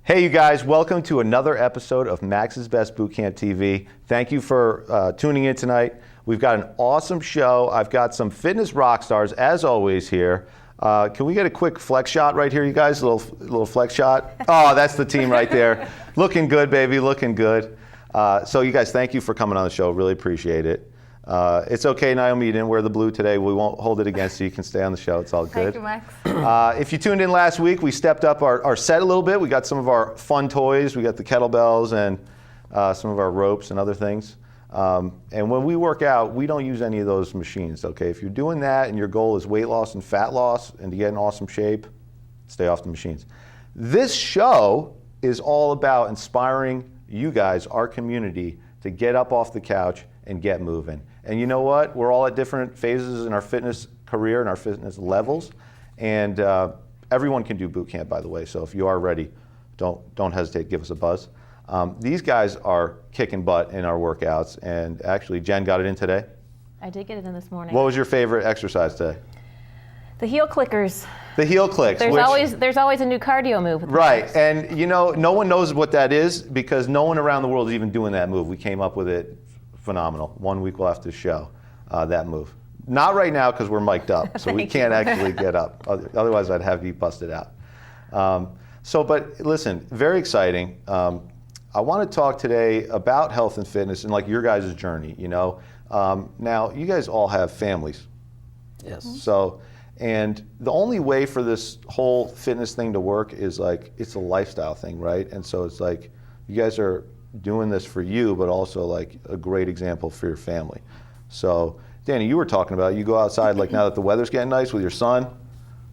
Hey, you guys, welcome to another episode of Max's Best Bootcamp TV. Thank you for tuning in tonight. We've got an awesome show. I've got some fitness rock stars, as always, here. Can we get a quick flex shot right here, you guys? A little flex shot. Oh, that's the team right there. Looking good, baby, looking good. So you guys, thank you for coming on the show. Really appreciate it. It's okay, Niomi, you didn't wear the blue today. We won't hold it against you. You can stay on the show. It's all good. Thank you, Max. If you tuned in last week, we stepped up our set a little bit. We got some of our fun toys. We got the kettlebells and some of our ropes and other things. And when we work out, we don't use any of those machines, okay? If you're doing that and your goal is weight loss and fat loss and to get in awesome shape, stay off the machines. This show is all about inspiring you guys, our community, to get up off the couch and get moving. And you know what? We're all at different phases in our fitness career and our fitness levels. And everyone can do boot camp, by the way. So if you are ready, don't hesitate to give us a buzz. These guys are kicking butt in our workouts. And actually, Jen got it in today. I did get it in this morning. What was your favorite exercise today? The heel clickers. The heel clicks. There's always a new cardio move. Right, and you know, no one knows what that is because no one around the world is even doing that move. We came up with it. Phenomenal. 1 week we'll have to show that move. Not right now because we're mic'd up, so we can't actually get up. Otherwise, I'd have you busted out. But listen, very exciting. I want to talk today about health and fitness and like your guys' journey. You know, now you guys all have families. Yes. So, and the only way for this whole fitness thing to work is like it's a lifestyle thing, right? And so it's like you guys are doing this for you, but also like a great example for your family. So, Danny, you were talking about you go outside like now that the weather's getting nice with your son,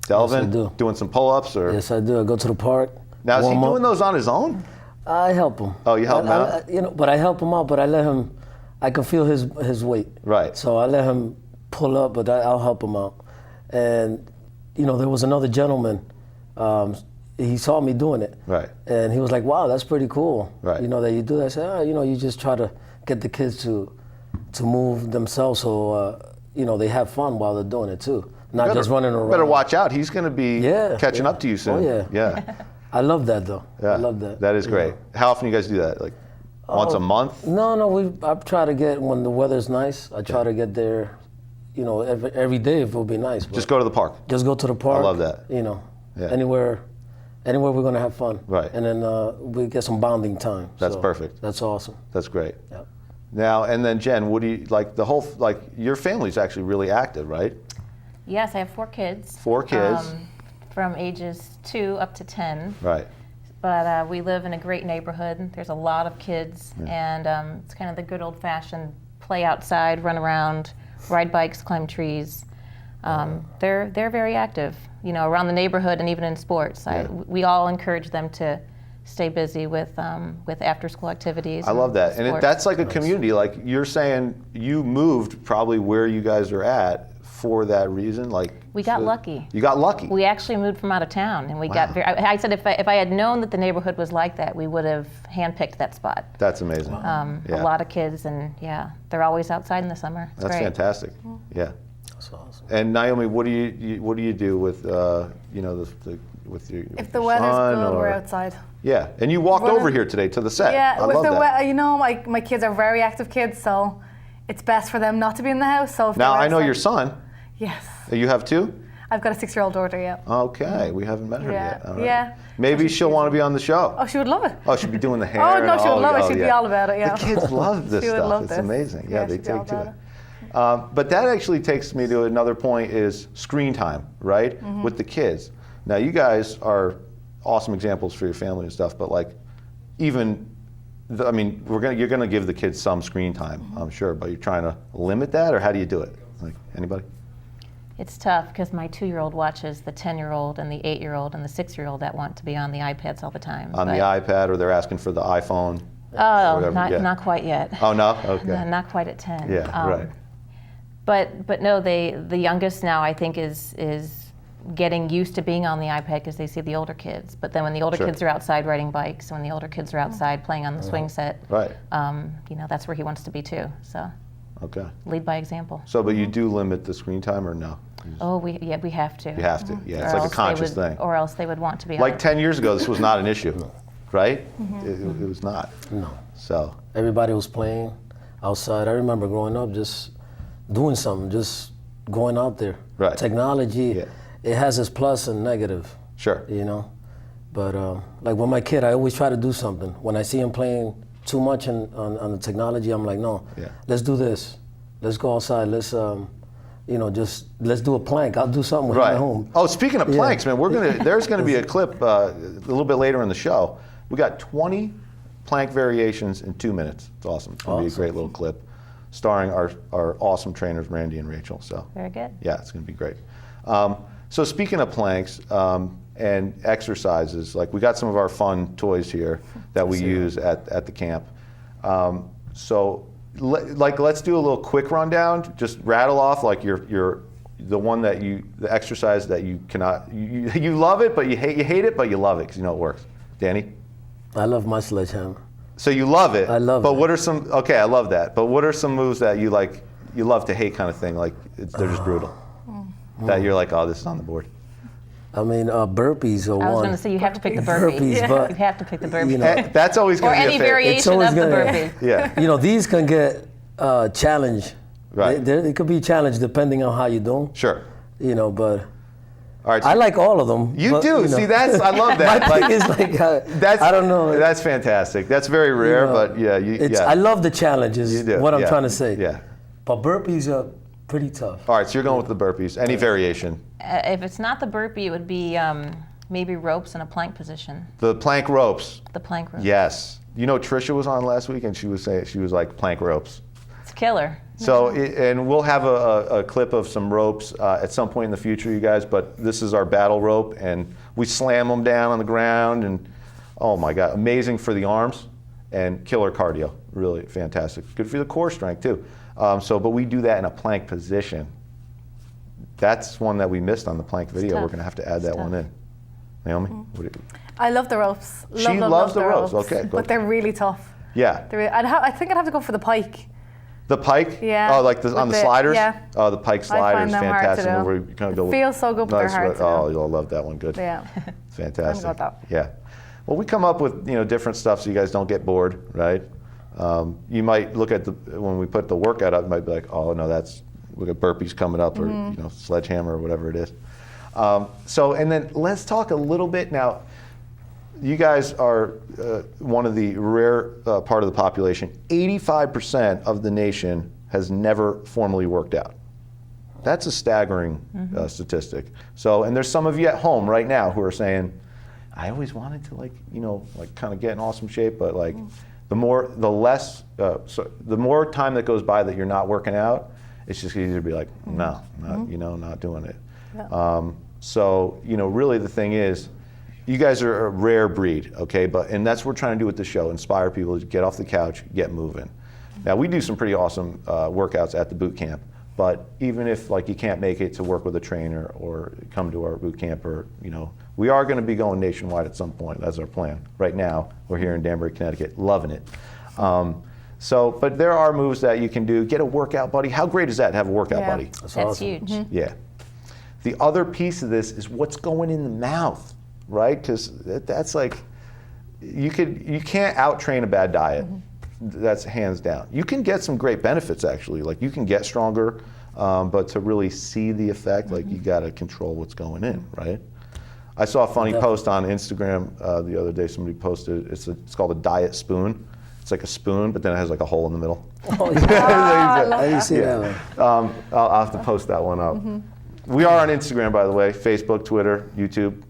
Delvin, Yes, I do. Doing some pull-ups or. Yes, I do. I go to the park. Now is he warm up. doing those on his own? I help him. Oh, you help him out? But I help him out. But I let him. I can feel his weight. Right. So I let him pull up, but I'll help him out. And there was another gentleman. He saw me doing it. Right. And he was like, "Wow, that's pretty cool." Right. That you do that. I said, you just try to get the kids to move themselves, so they have fun while they're doing it too, not just running around. Better watch out. He's going to be catching up to you soon. Oh yeah. Yeah. I love that though. Yeah. I love that. That is great. How often do you guys do that? Like once a month? No. I try to get when the weather's nice. I try to get there. Every day if it would be nice. Just go to the park. Just go to the park. I love that. Yeah. Anywhere we're gonna have fun. Right. And then we get some bonding time. That's perfect. That's awesome. That's great. Yep. Now, and then Jen, what do you, like the whole, like your family's actually really active, right? Yes, I have 4 kids. 4 kids. From ages 2 up to 10. Right. But we live in a great neighborhood. There's a lot of kids, and it's kind of the good old-fashioned play outside, run around, ride bikes, climb trees. They're very active, around the neighborhood and even in sports. Yeah. We all encourage them to stay busy with after-school activities. I love that, and sports. that's like a community. Like you're saying, you moved probably where you guys are at for that reason. Like we got lucky. You got lucky. We actually moved from out of town, and we got very. I said if I had known that the neighborhood was like that, we would have handpicked that spot. That's amazing. A lot of kids, and they're always outside in the summer. It's That's great. fantastic. Yeah. That's awesome. And Niomi, what do you do with with your If the weather's son good, or, we're outside. Yeah, and you walked over here today to the set. Yeah, I with love the that. my kids are very active kids, so it's best for them not to be in the house. So if Now they're I know outside- your son. Yes, You have 2? I've got a 6-year-old daughter. Yeah. Okay, we haven't met her yet. All right. Yeah. Maybe she'll want to be on the show. Oh, she would love it. Oh, she'd be doing the hair. Oh no, and she would love it. oh, She'd be yeah. all about it. Yeah. The kids love this She would stuff. love It's this. amazing. Yeah, they she'd be all take to about it. But that actually takes me to another point: is screen time, right, with the kids. Now, you guys are awesome examples for your family and stuff, but like, even, you're gonna give the kids some screen time, I'm sure, but you're trying to limit that, or how do you do it? Like, anybody? It's tough because my 2-year-old watches the 10-year-old and the 8-year-old and the 6-year-old that want to be on the iPads all the time. On the iPad, or they're asking for the iPhone? Oh, whatever, not quite yet. Oh no? Okay. No, not quite at 10. Yeah, right. But no, the youngest now I think is getting used to being on the iPad because they see the older kids. But then when the older Sure. kids are outside riding bikes, when the older kids are outside playing on the swing set, Right. That's where he wants to be too. So Okay. lead by example. So, but you do limit the screen time, or no? Oh, we have to. You have to. Yeah, Or it's like a else they conscious would- thing. Or else they would want to be Like on. 10 years ago, this was not an issue. right? It was not. No. So Everybody was playing outside. I remember growing up just doing something, just going out there. Right. Technology, Yeah. it has its plus and negative, sure. you know. But like with my kid, I always try to do something. When I see him playing too much on the technology, I'm like, no, Yeah. let's do this. Let's go outside. Let's, just let's do a plank. I'll do something with him Right. at home. Oh, speaking of Yeah. planks, man, there's gonna be a clip a little bit later in the show. We got 20 plank variations in 2 minutes. It's awesome. It's gonna be a Awesome. great little clip, starring our awesome trainers, Randy and Rachel. So Very good. yeah, it's gonna be great. So speaking of planks and exercises, like we got some of our fun toys here that we use at the camp. Let's do a little quick rundown. Just rattle off like the exercise that you cannot, you love it, but you hate it, but you love it because you know it works. Danny? I love my sledgehammer. So you love it. I love but it. what are some, okay, I love that. But what are some moves that you like, you love to hate kind of thing? Like they're just brutal. That you're like, oh, this is on the board. I mean, burpees are I was one. going to say you have to pick the burpee. Burpees, but You have to pick the burpee. You know, That's always or going to be any a favorite. variation always of the gonna- burpee. Yeah. these can get challenged. Right. They could be challenged depending on how you do 'em. Sure. But All right. I like all of them. You but, do. know. See, I love that. My thing is like, I don't know. That's fantastic. That's very rare, but yeah, I love the challenges. You do, What I'm yeah, trying to say. yeah. But burpees are pretty tough. All right, so you're going with the burpees. Any variation? If it's not the burpee, it would be maybe ropes in a plank position. The plank ropes. The plank rope. Yes. You know, Trisha was on last week, and she was like plank ropes. It's killer. So, and we'll have a clip of some ropes at some point in the future, you guys. But this is our battle rope, and we slam them down on the ground, and oh my God, amazing for the arms and killer cardio. Really fantastic. Good for the core strength too. But we do that in a plank position. That's one that we missed on the plank video. tough. We're going to have to add that one in. Naomi, what do you? I love the ropes. Love, She love, loves love the ropes. Okay, go. But they're really tough. Yeah. I think I'd have to go for the pike. The pike? Yeah. Oh, like on the sliders? Yeah. Oh, the pike I slider find is them hard to fantastic. do. Where you kind of go Feels so good, but they're hard to do. Oh, you'll love that one. Good. Yeah. Fantastic. I'm gonna go with Yeah. Well, we come up with different stuff so you guys don't get bored, right? You might look at when we put the workout up, you might be like, oh no, look at burpees coming up, or sledgehammer or whatever it is. And then let's talk a little bit now. You guys are one of the rare part of the population. 85% of the nation has never formally worked out. That's a staggering statistic. So, and there's some of you at home right now who are saying, I always wanted to kind of get in awesome shape, but the more time that goes by that you're not working out, it's just easier to be like, no, not doing it. Yeah. Really the thing is, you guys are a rare breed, okay? And that's what we're trying to do with the show, inspire people to get off the couch, get moving. Now, we do some pretty awesome workouts at the boot camp, but even if you can't make it to work with a trainer or come to our boot camp, or we are going to be going nationwide at some point. That's our plan. Right now, we're here in Danbury, Connecticut, loving it. But there are moves that you can do. Get a workout buddy. How great is that to have a workout buddy? That's awesome. huge. Yeah. The other piece of this is what's going in the mouth, right? Because that's you can't out-train a bad diet. That's hands down. You can get some great benefits actually. You can get stronger, but to really see the effect, you got to control what's going in, right? I saw a funny post on Instagram the other day. Somebody posted it's called a diet spoon. It's like a spoon, but then it has a hole in the middle. Oh, yeah. I didn't see that one. I'll have to post that one up. We are on Instagram, by the way, Facebook, Twitter, YouTube.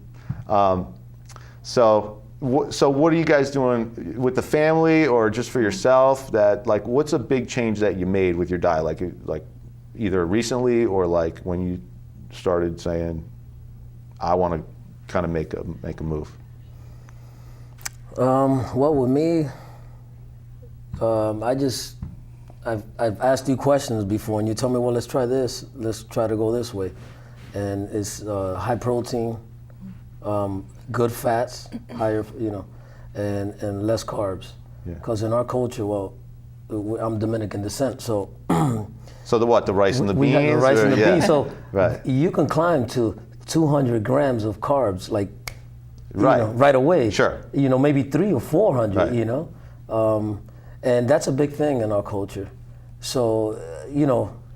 So what are you guys doing with the family or just for yourself? What's a big change that you made with your diet? Like either recently or when you started saying, I want to kind of make a move. Well, with me, I've asked you questions before, and you told me, well, let's try this. Let's try to go this way, and it's high protein, good fats, higher, and less carbs. Because in our culture, I'm Dominican descent, so. So the what? The rice and the beans? We got the rice and the beans. So right. you can climb to 200 grams of carbs, Right. Right away. Sure. Maybe 300 or 400. Right. And that's a big thing in our culture. So,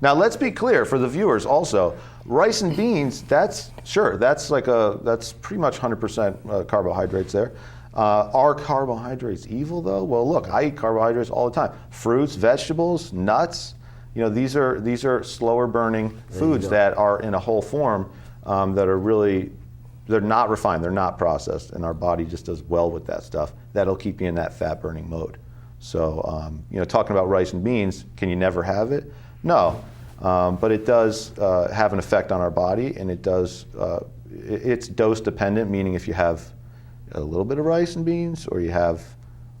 Now let's be clear for the viewers also. Rice and beans, that's pretty much 100% carbohydrates there. Are carbohydrates evil though? Well, look, I eat carbohydrates all the time. Fruits, vegetables, nuts. These are slower burning foods that are in a whole form that are really, they're not refined, they're not processed, and our body just does well with that stuff. That'll keep you in that fat burning mode. So, talking about rice and beans, can you never have it? No, but it does have an effect on our body, and it's dose dependent, meaning if you have a little bit of rice and beans or you have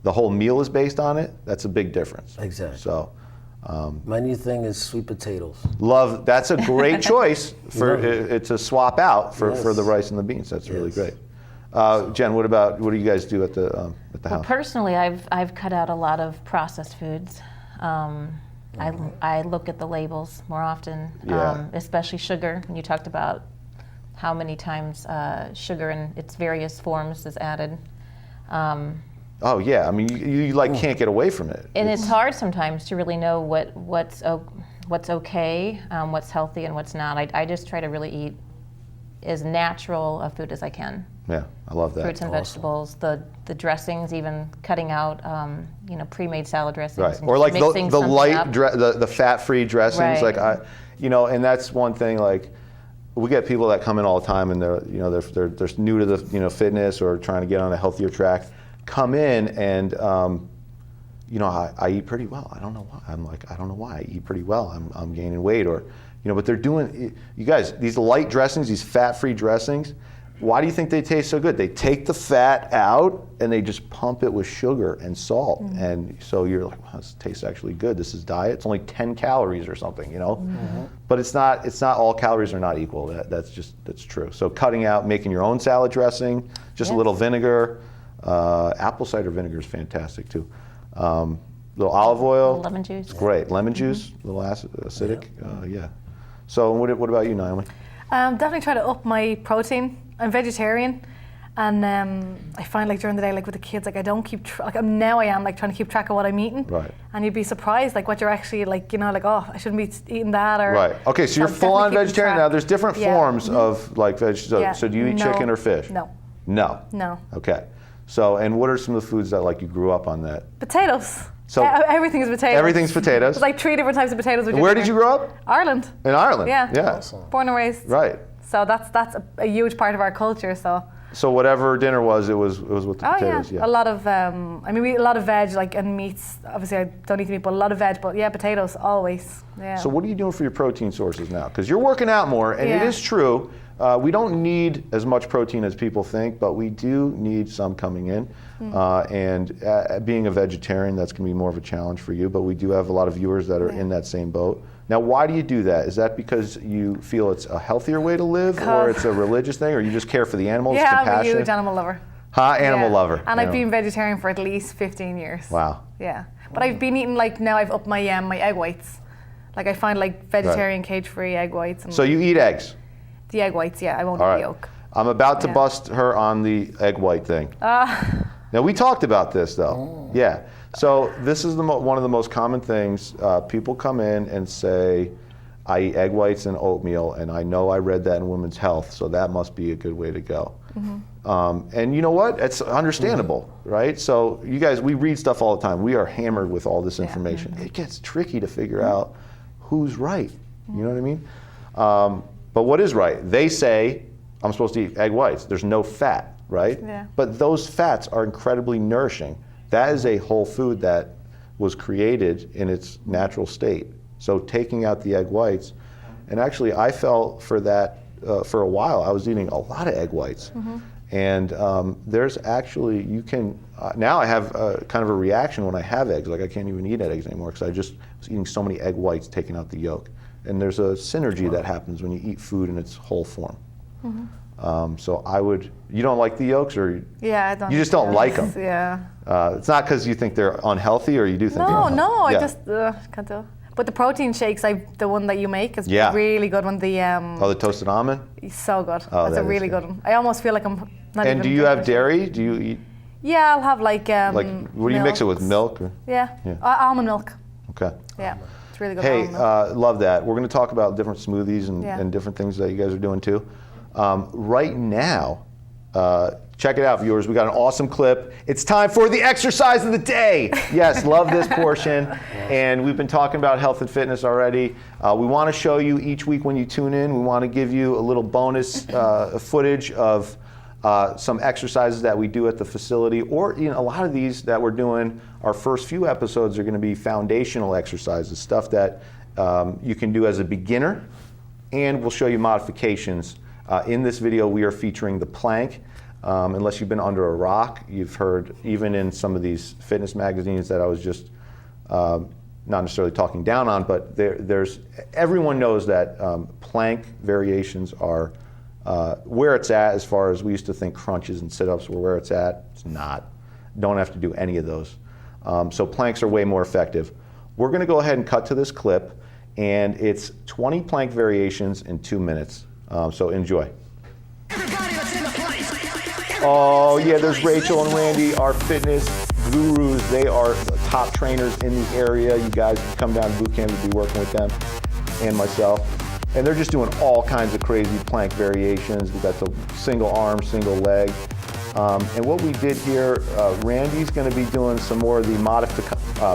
the whole meal is based on it, that's a big difference. Exactly. So, my new thing is sweet potatoes. that's a great choice for it to swap out for the rice and the beans. That's really great. Jen, what do you guys do at the house? Personally, I've cut out a lot of processed foods. I look at the labels more often, especially sugar. You talked about how many times sugar in its various forms is added. Oh yeah, I mean you can't get away from it. And it's hard sometimes to really know what's okay, what's healthy, and what's not. I just try to really eat as natural a food as I can. Yeah, I love that. Fruits and vegetables, the dressings, even cutting out pre-made salad dressings. Right, and or just like mixing the something light, up. the fat-free dressings. Right. Like and that's one thing. Like we get people that come in all the time, and they're new to the fitness or trying to get on a healthier track. Come in and I eat pretty well. I don't know why. I don't know why I eat pretty well. I'm gaining weight, or but they're doing. You guys, these light dressings, these fat-free dressings. Why do you think they taste so good? They take the fat out and they just pump it with sugar and salt, and so you're like, wow, this tastes actually good. This is diet. It's only 10 calories or something, But it's not. All calories are not equal. That's true. So cutting out, making your own salad dressing, just a little vinegar. Apple cider vinegar is fantastic too. Little olive oil. Lemon juice. It's great. Lemon juice, a little acidic. Yeah. So what about you, Niomi? Definitely try to up my protein. I'm vegetarian, and I find during the day, with the kids, I don't keep I am trying to keep track of what I'm eating. Right. And you'd be surprised what you're actually oh, I shouldn't be eating that, or right. Okay, so you're full on vegetarian now. There's different forms of veg. So do you eat chicken or fish? No. No. Okay. So and what are some of the foods that you grew up on that? Potatoes. So everything is potatoes. Everything's potatoes. It's 3 different types of potatoes. Where did you grow up? Ireland. In Ireland. Yeah. Yeah. Awesome. Born and raised. Right. So that's a huge part of our culture. So whatever dinner was, it was with the potatoes. Yeah. A lot of we eat a lot of veg and meats. Obviously, I don't eat meat, but a lot of veg. But potatoes always. Yeah. So what are you doing for your protein sources now? Because you're working out more, and it is true. We don't need as much protein as people think, but we do need some coming in. And being a vegetarian, that's going to be more of a challenge for you. But we do have a lot of viewers that are in that same boat. Now, why do you do that? Is that because you feel it's a healthier way to live, or it's a religious thing, or you just care for the animals? Yeah, compassion? I'm a huge animal lover. Animal lover. And I've been vegetarian for at least 15 years. Wow. Yeah, but I've been eating now I've upped my egg whites. I find vegetarian cage-free egg whites. And so you eat eggs? The egg whites, yeah. I won't eat the yolk. I'm about to bust her on the egg white thing. Now we talked about this though. Yeah. So this is one of the most common things. People come in and say, I eat egg whites and oatmeal, and I know I read that in Women's Health, so that must be a good way to go. And you know what? It's understandable, right? So you guys, we read stuff all the time. We are hammered with all this information. It gets tricky to figure out who's right. You know what I mean? But what is right? They say, I'm supposed to eat egg whites. There's no fat, right? Yeah. But those fats are incredibly nourishing. That is a whole food that was created in its natural state. So taking out the egg whites, and actually I fell for that for a while. I was eating a lot of egg whites. And there's actually, you can, now I have kind of a reaction when I have eggs. I can't even eat eggs anymore because I just was eating so many egg whites, taking out the yolk. And there's a synergy that happens when you eat food in its whole form. So you don't like the yolks, or I don't. You just don't like them. Yeah. It's not because you think they're unhealthy, or you do think they're unhealthy. No, I just can't do it. But the protein shakes, the one that you make is Yeah. really good one. The Oh, the toasted almond? so good. Oh, That's that a is really good. good one. I almost feel like I'm not even. And do you have dairy? Do you eat, Yeah, I'll have like what do you mix it with, milks. milk? Or? Yeah, Yeah. Almond milk. Okay. Yeah, it's really good. Hey, almond milk. love that. We're going to talk about different smoothies Yeah. and different things that you guys are doing too. Right now, check it out, viewers. We got an awesome clip. It's time for the exercise of the day. Yes, love this portion. And we've been talking about health and fitness already. We want to show you each week when you tune in. We want to give you a little bonus footage of some exercises that we do at the facility, or a lot of these that we're doing. Our first few episodes are going to be foundational exercises, stuff that you can do as a beginner, and we'll show you modifications. In this video, we are featuring the plank. Unless you've been under a rock, you've heard even in some of these fitness magazines that I was just not necessarily talking down on, but everyone knows that plank variations are where it's at as far as we used to think crunches and sit-ups were where it's at. It's not. Don't have to do any of those. So planks are way more effective. We're going to go ahead and cut to this clip, and it's 20 plank variations in 2 minutes. So enjoy. Everybody that's in the place. Oh yeah, there's Rachel and Randy, our fitness gurus. They are the top trainers in the area. You guys can come down to Bootcamp and be working with them and myself. And they're just doing all kinds of crazy plank variations. We've got the single arm, single leg. And what we did here, Randy's going to be doing some more of the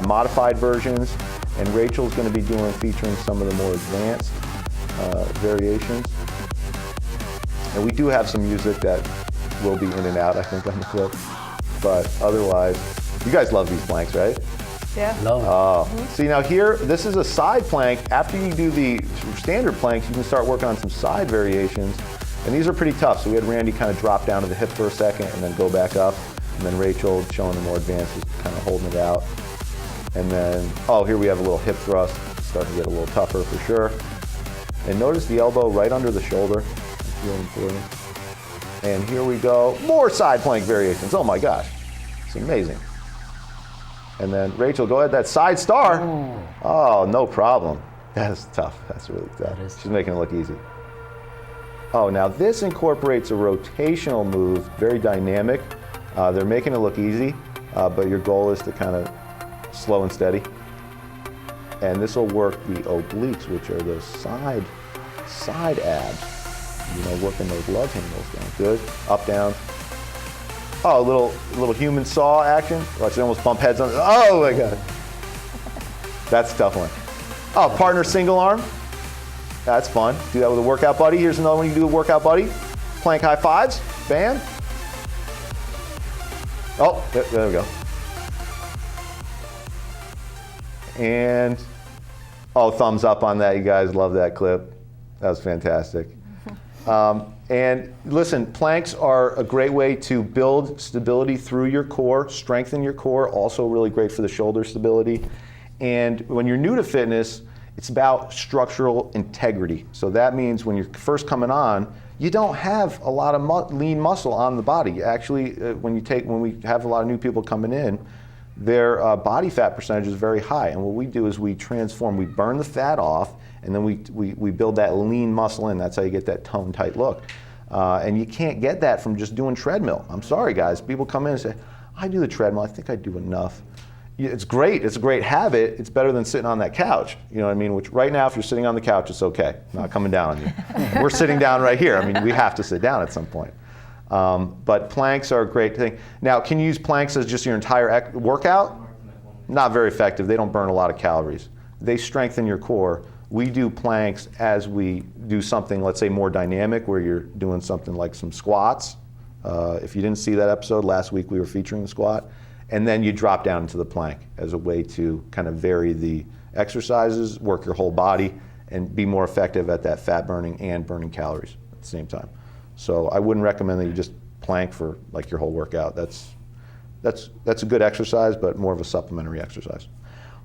modified versions, and Rachel's going to be featuring some of the more advanced variations. And we do have some music that will be in and out, I think, on the clip. But otherwise, you guys love these planks, right? Yeah. Love it. Oh, see now here, this is a side plank. After you do the standard planks, you can start working on some side variations. And these are pretty tough. So we had Randy kind of drop down to the hip for a second and then go back up. And then Rachel showing the more advanced, just kind of holding it out. And then, oh, here we have a little hip thrust. Starting to get a little tougher for sure. And notice the elbow right under the shoulder. That's really important. And here we go. More side plank variations. Oh my gosh. It's amazing. And then Rachel, go ahead, that side star. Oh, no problem. That's tough. That's really tough. She's making it look easy. Oh, now this incorporates a rotational move, very dynamic. They're making it look easy, but your goal is to kind of slow and steady. And this will work the obliques, which are those side abs. Working those love handles down. Good. Up, down. Oh, a little human saw action. Watch, they almost bump heads on. Oh my God. That's a tough one. Oh, partner single arm. That's fun. Do that with a workout buddy. Here's another one you can do with workout buddy. Plank high fives. Bam. Oh, there we go. And, oh, thumbs up on that. You guys love that clip. That was fantastic. And listen, planks are a great way to build stability through your core, strengthen your core, also really great for the shoulder stability. And when you're new to fitness, it's about structural integrity. So that means when you're first coming on, you don't have a lot of lean muscle on the body. Actually, when we have a lot of new people coming in, their body fat percentage is very high. And what we do is we transform, we burn the fat off, and then we build that lean muscle in. That's how you get that tone tight look. And you can't get that from just doing treadmill. I'm sorry, guys. People come in and say, I do the treadmill. I think I do enough. It's great. It's a great habit. It's better than sitting on that couch. You know what I mean? Which right now, if you're sitting on the couch, it's okay. I'm not coming down on you. We're sitting down right here. I mean, we have to sit down at some point. But planks are a great thing. Now, can you use planks as just your entire workout? Not very effective. They don't burn a lot of calories. They strengthen your core. We do planks as we do something, let's say, more dynamic, where you're doing something like some squats. If you didn't see that episode, last week we were featuring the squat. And then you drop down into the plank as a way to kind of vary the exercises, work your whole body, and be more effective at that fat burning and burning calories at the same time. So I wouldn't recommend that you just plank for like your whole workout. That's a good exercise, but more of a supplementary exercise.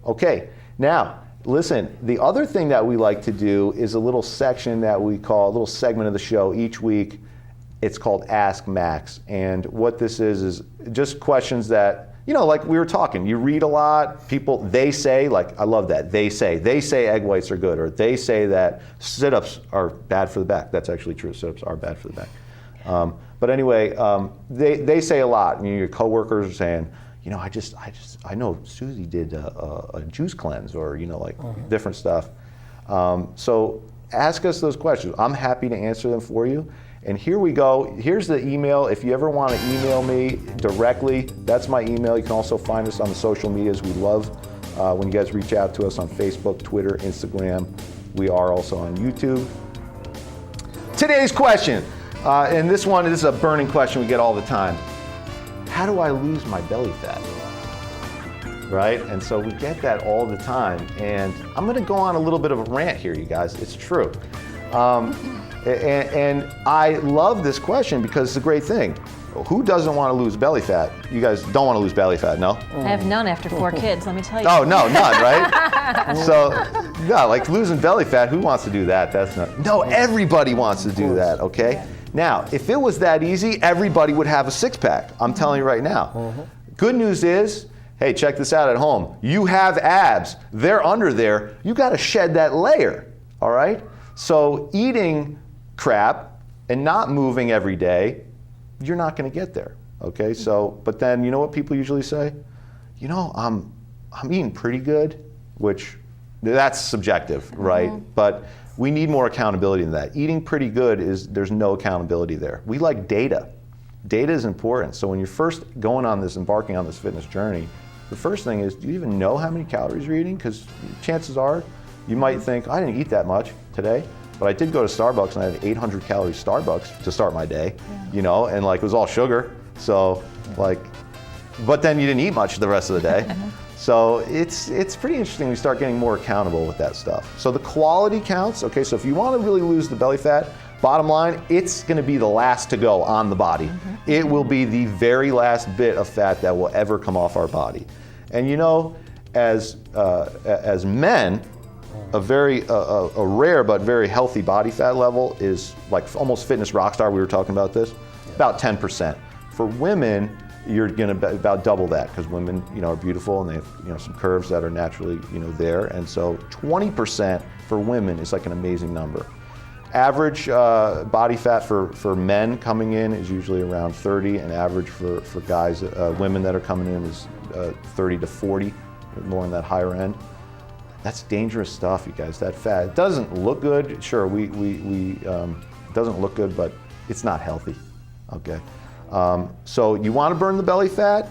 Okay, now listen, the other thing that we like to do is a little section that we call, a little segment of the show each week. It's called Ask Max. And what this is just questions that, like we were talking, you read a lot, people, they say, like, I love that, they say egg whites are good, or they say that sit-ups are bad for the back. That's actually true, sit-ups are bad for the back. But anyway, they say a lot. Your coworkers are saying, I know Susie did a juice cleanse, or different stuff. So ask us those questions. I'm happy to answer them for you. And here we go. Here's the email. If you ever want to email me directly, that's my email. You can also find us on the social medias. We love when you guys reach out to us on Facebook, Twitter, Instagram. We are also on YouTube. Today's question, and this is a burning question we get all the time. How do I lose my belly fat? Right? And so we get that all the time. And I'm going to go on a little bit of a rant here, you guys. It's true. And I love this question because it's a great thing. Who doesn't want to lose belly fat? You guys don't want to lose belly fat, no? I have none after 4 kids, let me tell you. Oh, no, none, right? So, no, like losing belly fat, who wants to do that? No, everybody wants to do that, okay? Yeah. Now, if it was that easy, everybody would have a six-pack. I'm telling you right now. Good news is, hey, check this out at home. You have abs. They're under there. You got to shed that layer, all right? So eating crap and not moving every day, you're not going to get there, okay? So, but then you know what people usually say? I'm eating pretty good, which that's subjective, right? But we need more accountability than that. Eating pretty good there's no accountability there. We like data. Data is important. So when you're first embarking on this fitness journey, the first thing is, do you even know how many calories you're eating? Because chances are, you might think, I didn't eat that much today, but I did go to Starbucks and I had 800 calories Starbucks to start my day, and like it was all sugar. So but then you didn't eat much the rest of the day. So it's pretty interesting when you start getting more accountable with that stuff. So the quality counts, okay? So if you want to really lose the belly fat, bottom line, it's going to be the last to go on the body. It will be the very last bit of fat that will ever come off our body. And as men, a rare but very healthy body fat level is like almost fitness rock star. We were talking about this, about 10%. For women, you're going to about double that because women, are beautiful and they have, some curves that are naturally, there. And so 20% for women is like an amazing number. Average body fat for men coming in is usually around 30, and average for guys, women that are coming in is 30 to 40, more on that higher end. That's dangerous stuff, you guys. That fat, it doesn't look good. Sure, it doesn't look good, but it's not healthy. Okay. So you want to burn the belly fat?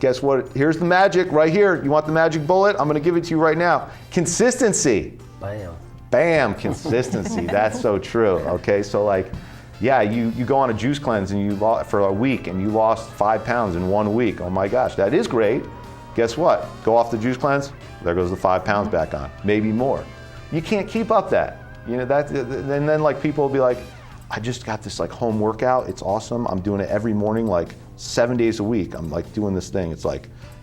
Guess what? Here's the magic right here. You want the magic bullet? I'm going to give it to you right now. Consistency. Bam, consistency. That's so true. Okay, so you go on a juice cleanse and for a week and you lost 5 pounds in 1 week. Oh my gosh, that is great. Guess what? Go off the juice cleanse, there goes the 5 pounds back on, maybe more. You can't keep up that. And then people will be like, I just got this home workout. It's awesome. I'm doing it every morning, 7 days a week. I'm doing this thing. It's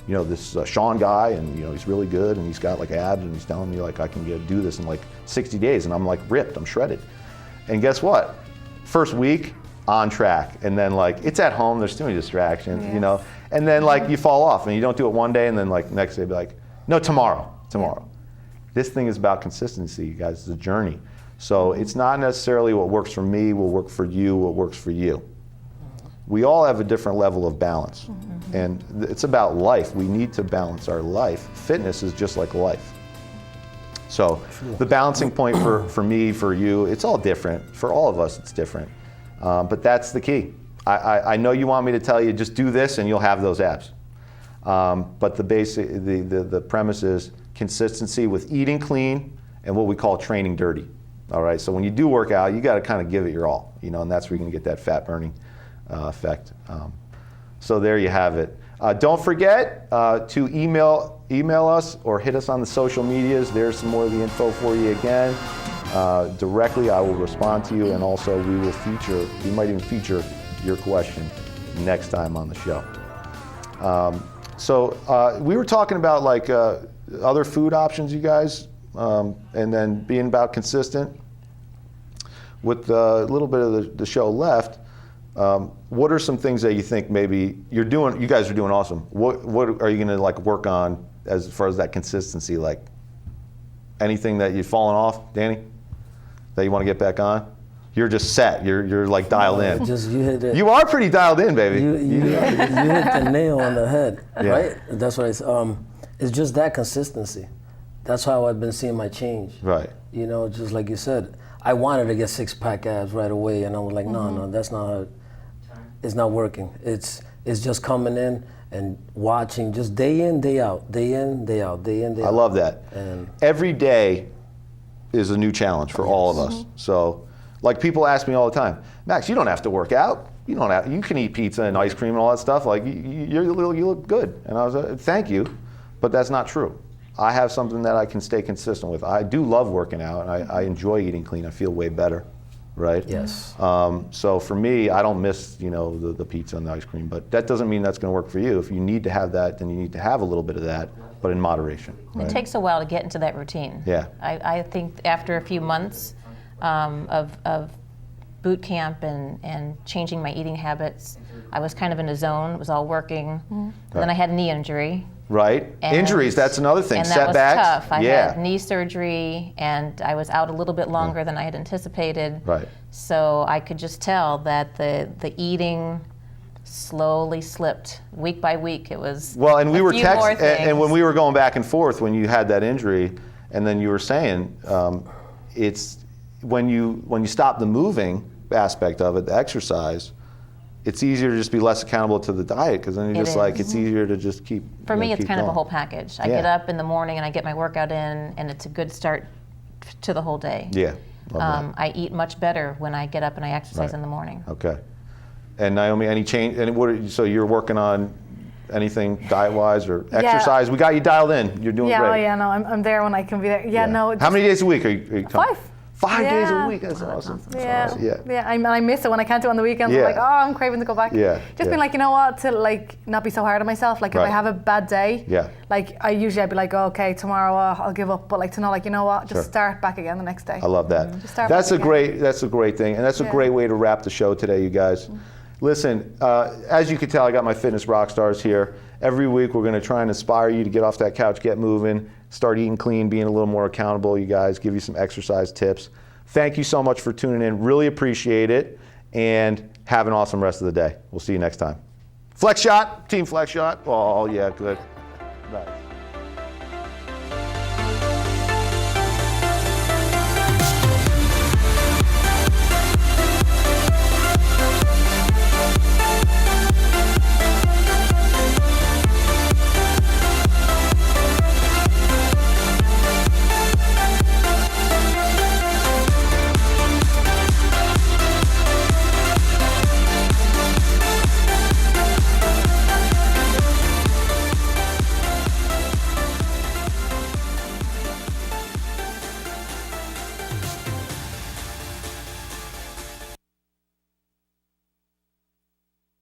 this Sean guy, and he's really good, and he's got abs, and he's telling me I can do this in 60 days, and I'm ripped, I'm shredded. And guess what? First week, on track, and then it's at home, there's too many distractions, and then you fall off, and you don't do it one day, and then next day be no, tomorrow. This thing is about consistency, you guys. It's a journey. So it's not necessarily what works for me will work for you, what works for you. We all have a different level of balance. And it's about life. We need to balance our life. Fitness is just like life. So the balancing point for me, for you, it's all different. For all of us, it's different. But that's the key. I know you want me to tell you just do this and you'll have those abs. But the premise is consistency with eating clean and what we call training dirty. All right, so when you do work out, you got to kind of give it your all, and that's where you're going to get that fat burning effect. So there you have it. Don't forget to email us or hit us on the social medias. There's some more of the info for you again. Directly, I will respond to you, and also we might even feature your question next time on the show. So we were talking about other food options, you guys, and then being about consistent. With a little bit of the show left, What are some things that you think maybe you're doing? You guys are doing awesome. What are you going to like work on as far as that consistency? Like anything that you've fallen off, Danny, that you want to get back on? You're just set. You're like dialed in. Just you hit it. You are pretty dialed in, baby. You hit the nail on the head, Yeah. right? That's what it's just that consistency. That's how I've been seeing my change. Right. You know, just like you said, I wanted to get 6-pack abs right away, and I was like, no, that's not how it's not working. It's just coming in and watching, just day in, day out, day in, day out, day in, day out. I love that. And every day is a new challenge for all of us. So, like people ask me all the time, Max, you don't have to work out. You can eat pizza and ice cream and all that stuff. Like you look good. And I was like, thank you, but that's not true. I have something that I can stay consistent with. I do love working out, and I enjoy eating clean. I feel way better, right? yes. So for me, I don't miss the pizza and the ice cream, but that doesn't mean that's going to work for you. If you need to have that, then you need to have a little bit of that, but in moderation. Right? It takes a while to get into that routine. Yeah. I think after a few months of boot camp and changing my eating habits, I was kind of in a zone. It was all working. And then I had a knee injury. Right. And- Injuries, that's another thing. And that Setbacks. was tough. I yeah. had knee surgery, and I was out a little bit longer than I had anticipated. Right. So I could just tell that the eating slowly slipped week by week. It was Well, and we a were few more and when things. we were going back and forth when you had that injury, and then you were saying it's when you stop the moving aspect of it, the exercise, it's easier to just be less accountable to the diet because then you're It just like is. it's easier to just keep. For me, it's keep kind of a going. whole package. I Yeah. get up in the morning and I get my workout in, and it's a good start to the whole day. Yeah. Love I eat much better when I get up and I exercise Right. in the morning. that. Okay. And Niomi, any change? And so you're working on anything diet-wise or exercise? We got you dialed in. You're doing Yeah, great. oh yeah, no, I'm there when I can be there. Yeah, no. How many days a week are you coming? 5. 5 days a Yeah. week. That's awesome. That's Yeah, awesome. Yeah. yeah. I miss it when I can't do it on the weekends. Yeah. I'm like, oh, I'm craving to go back. Yeah, Just yeah. being like, you know what, to like not be so hard on myself. Like if Right. I have a bad day, Yeah. like I'd be like, oh, okay, tomorrow I'll give up. But like to know, like you know what, just Sure. start back again the next day. I love that. Just start That's back a again. great thing, and that's a Yeah. great way to wrap the show today, you guys. Listen, as you can tell, I got my fitness rock stars here. Every week we're going to try and inspire you to get off that couch, get moving, start eating clean, being a little more accountable. You guys, give you some exercise tips. Thank you so much for tuning in. Really appreciate it, and have an awesome rest of the day. We'll see you next time. Flex shot, team flex shot. Oh yeah, good. Nice.